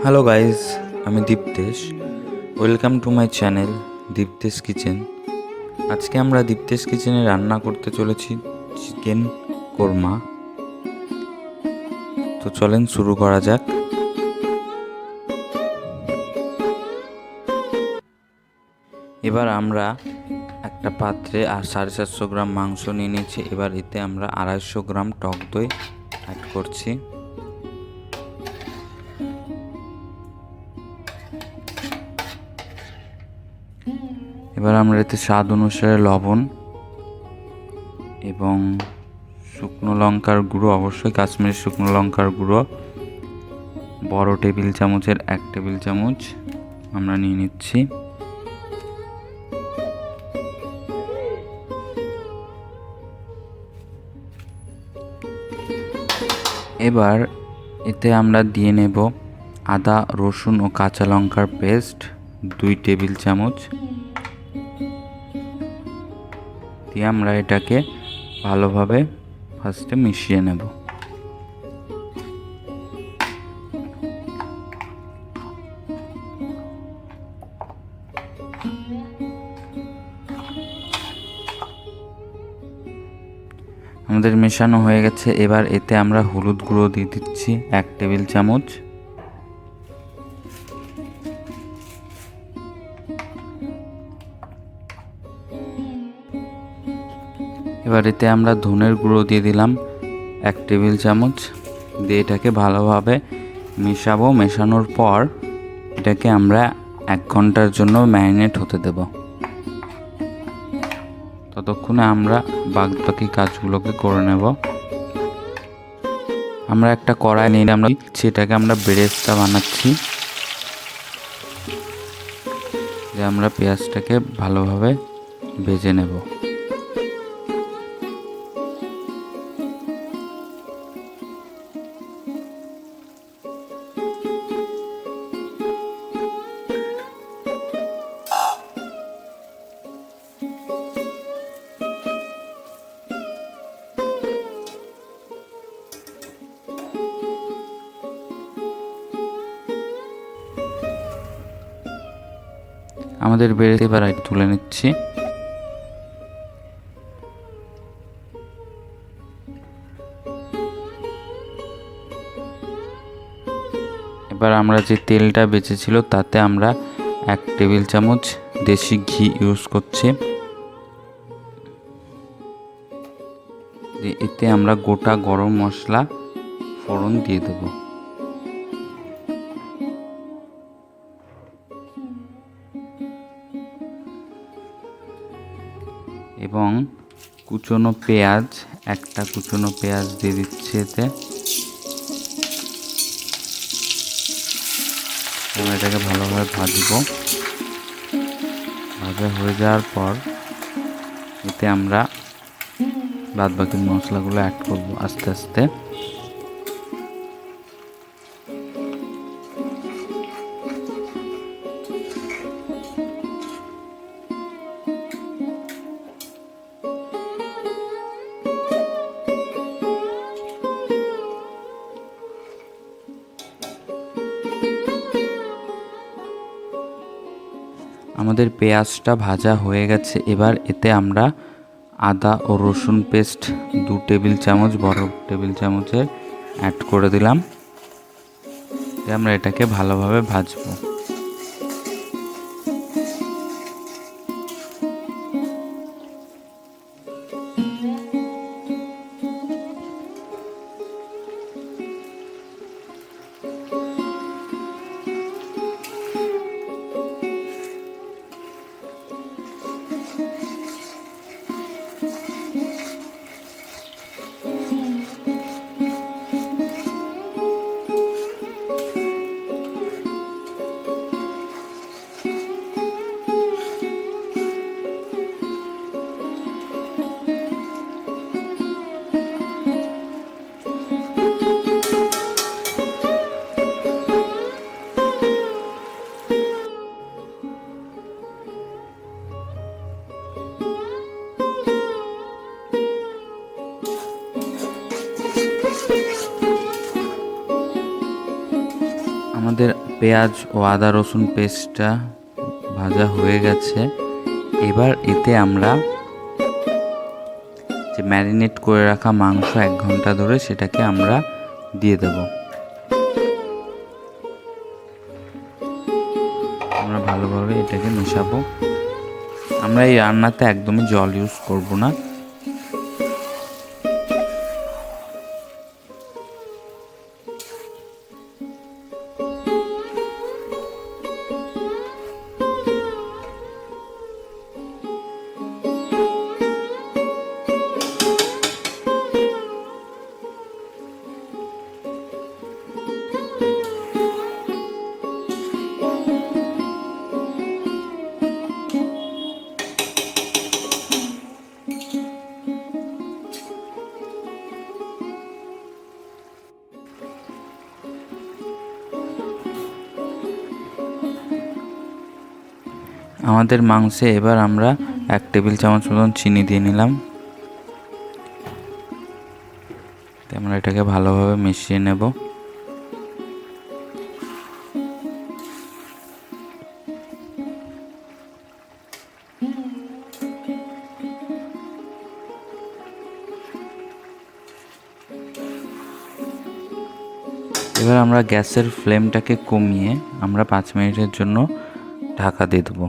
Hello guys, আমি Diptesh. Welcome to my channel Diptesh kitchen. আজকে আমরা দীপ্তেশ কিচেনে রান্না করতে চলেছি চিকেন কোরমা। তো চলেন শুরু করা যাক। এবার আমরা একটা পাত্রে 750 গ্রাম মাংস নিয়ে নিয়েছি। এবার এতে আমরা 250 গ্রাম টক দই অ্যাড করছি। এবার আমরা এতে স্বাদ অনুসারে লবণ এবং শুকনো লঙ্কার গুঁড়ো, অবশ্যই কাশ্মীরি শুকনো লঙ্কার গুঁড়ো বড় টেবিল চামচের 1 টেবিল চামচ আমরা নিয়ে নিচ্ছি। এবার এতে আমরা দিয়ে নেব আদা, রসুন ও কাঁচা লঙ্কার পেস্ট 2 টেবিল চামচ দিয়ে আমরা এটাকে ভালোভাবে ফার্স্টে মিশিয়ে নেব। আমাদের মেশানো হয়ে গেছে। এবার এতে আমরা হলুদ গুঁড়ো দিয়ে দিচ্ছি 1 টেবিল চামচ। এবার এতে আমরা ধনের গুঁড়ো দিয়ে দিলাম 1 টেবিল চামচ দিয়ে এটাকে ভালোভাবে মেশাবো। মেশানোর পর এটাকে আমরা 1 ঘন্টার জন্য ম্যারিনেট হতে দেব। ততক্ষণে আমরা বাকি কাজগুলোকে করে নেব। আমরা একটা কড়াই নিয়ে আমরা সেটাকে আমরা বেরেস্তা বানাচ্ছি, যে আমরা পেঁয়াজটাকে ভালোভাবে ভেজে নেব। আমাদের বেড়ে এবার তুলে নিচ্ছি। এবার আমরা যে তেলটা বেঁচেছিল তাতে আমরা 1 টেবিল চামচ দেশি ঘি ইউজ করছি। এতে আমরা গোটা গরম মশলা ফোড়ন দিয়ে দেব। এবং কুচনো পেঁয়াজ, একটা কুচনো পেঁয়াজ দিয়ে দিচ্ছি এতে। আমরা এটাকে ভালোভাবে ভাজবো। ভাজা হয়ে যাওয়ার পর এতে আমরা বাকি মশলাগুলো অ্যাড করব আস্তে আস্তে। আমাদের পেঁয়াজটা ভাজা হয়ে গেছে। এবার এতে আমরা আদা ও রসুন পেস্ট 2 টেবিল চামচ বড় টেবিল চামচের অ্যাড করে দিলাম। আমরা এটাকে ভালোভাবে ভাজবো। আমাদের পেঁয়াজ ও আদা রসুন পেস্টটা ভাজা হয়ে গেছে। এবার এতে আমরা যে ম্যারিনেট করে রাখা মাংস 1 ঘন্টা ধরে সেটাকে আমরা দিয়ে দেব। আমরা ভালোভাবে এটাকে মেশাবো। আমরা এই রান্নাতে একদমই জল ইউজ করব না। আমাদের মাংসে এবার আমরা 1 টেবিল চামচ মতন চিনি দিয়ে নিলাম। আমরা এটাকে ভালোভাবে মিশিয়ে নেব। এবার আমরা গ্যাসের ফ্লেমটাকে কমিয়ে আমরা 5 মিনিটের জন্য ঢাকা দিয়ে দেবো।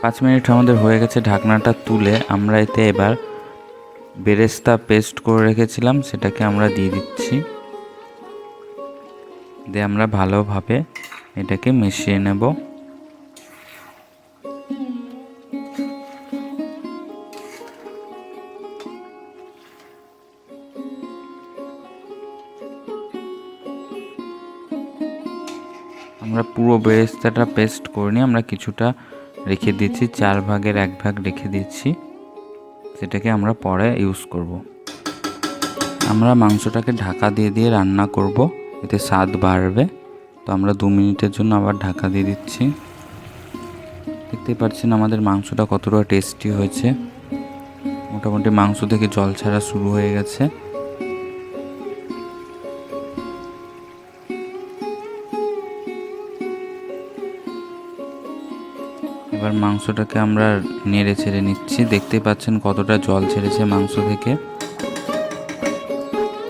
5 মিনিট আমাদের হয়ে গেছে। ঢাকনাটা তুলে আমরা এতে এবার বেরেস্তা পেস্ট করে রেখেছিলাম সেটাকে আমরা দিয়ে দিচ্ছি। দিয়ে আমরা ভালোভাবে এটাকে মিশিয়ে নেব। আমরা পুরো বেরেস্তাটা পেস্ট করে নিয়ে আমরা কিছুটা রেখে দিচ্ছি, 4 ভাগের 1 ভাগ রেখে দিচ্ছি, সেটাকে আমরা পরে ইউজ করব। আমরা মাংসটাকে ঢাকা দিয়ে দিয়ে রান্না করব, এতে স্বাদ বাড়বে। তো আমরা 2 মিনিটের জন্য আবার ঢাকা দিয়ে দিচ্ছি। দেখতেই পাচ্ছেন আমাদের মাংসটা কতটা টেস্টি হয়েছে। মোটামুটি মাংস থেকে জল ছাড়া শুরু হয়ে গেছে। এবার মাংসটাকে আমরা নেড়ে ছেড়ে নিচ্ছি। দেখতেই পাচ্ছেন কতটা জল ছেড়েছে মাংস থেকে।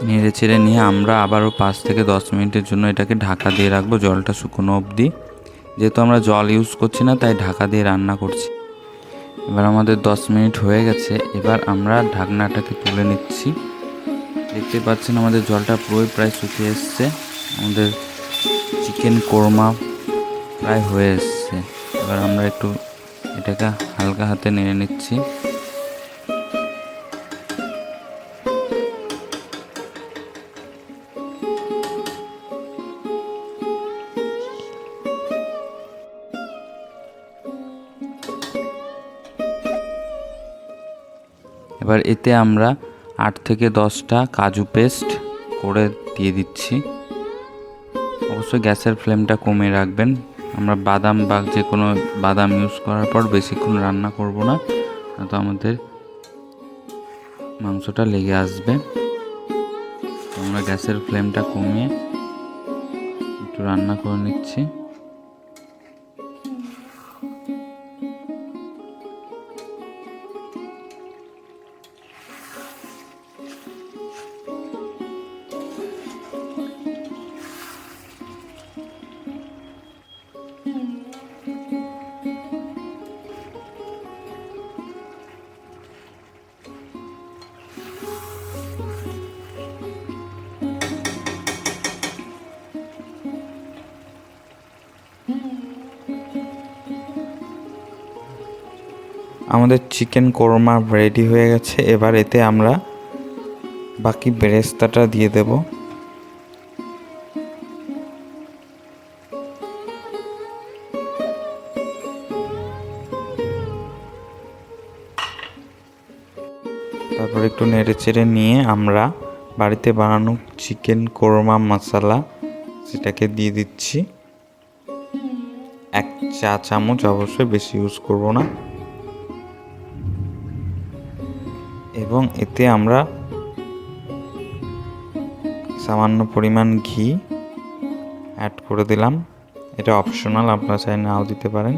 নেড়ে ছেড়ে নিয়ে আমরা আবারও 5 থেকে 10 মিনিটের জন্য এটাকে ঢাকা দিয়ে রাখবো, জলটা শুকনো অবধি। যেহেতু আমরা জল ইউজ করছি না তাই ঢাকা দিয়ে রান্না করছি। এবার আমাদের 10 মিনিট হয়ে গেছে। এবার আমরা ঢাকনাটাকে তুলে নিচ্ছি। দেখতে পাচ্ছেন আমাদের জলটা প্রায় শুকিয়ে এসছে। আমাদের চিকেন কোরমা প্রায় হয়ে এসছে। এবার আমরা একটু এটাকে হালকা হাতে নেড়ে নিচ্ছি। এবার এতে আমরা 8 থেকে 10টা কাজু পেস্ট করে দিয়ে দিচ্ছি। অবশ্যই গ্যাসের ফ্লেমটা কমিয়ে রাখবেন। আমরা বাদাম বা যে কোনো বাদাম ইউজ করার পর বেশিক্ষণ রান্না করব না, তো আমাদের মাংসটা লেগে আসবে। আমরা গ্যাসের ফ্লেমটা কমিয়ে একটু রান্না করে নিচ্ছি। আমাদের চিকেন কোরমা রেডি হয়ে গেছে। এবার এতে আমরা বাকি বেরেস্তাটা দিয়ে দেব। তারপর একটু নেড়ে চেড়ে নিয়ে আমরা বাড়িতে বানানো চিকেন কোরমা মশলা সেটাকে দিয়ে দিচ্ছি। 1 চা চামচ, অবশ্যই বেশি ইউজ করব না। এবং এতে আমরা সামান্য পরিমাণ ঘি অ্যাড করে দিলাম। এটা অপশনাল, আপনারা চাইলে নাও দিতে পারেন।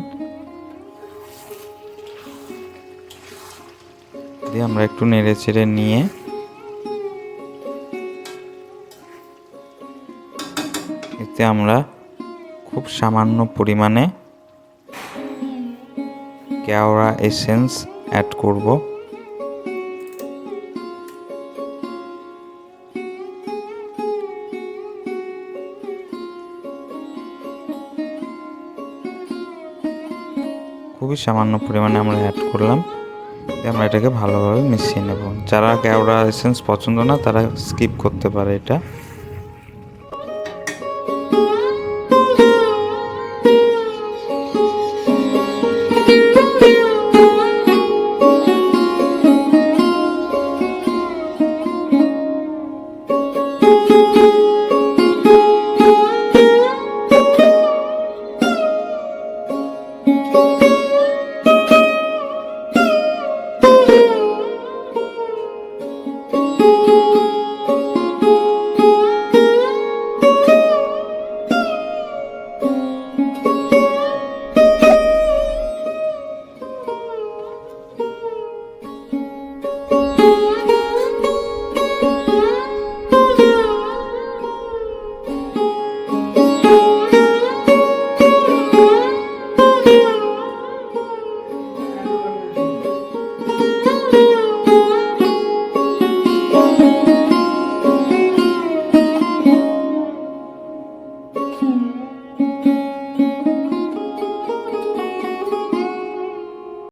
দিয়ে আমরা একটু নেড়ে চেড়ে নিয়ে এতে আমরা খুব সামান্য পরিমাণে কেওড়া এসেন্স অ্যাড করব। খুবই সামান্য পরিমাণে আমরা অ্যাড করলাম। আমরা এটাকে ভালোভাবে মিশিয়ে নেব। যারা কেওড়া এসেন্স পছন্দ না তারা স্কিপ করতে পারে এটা।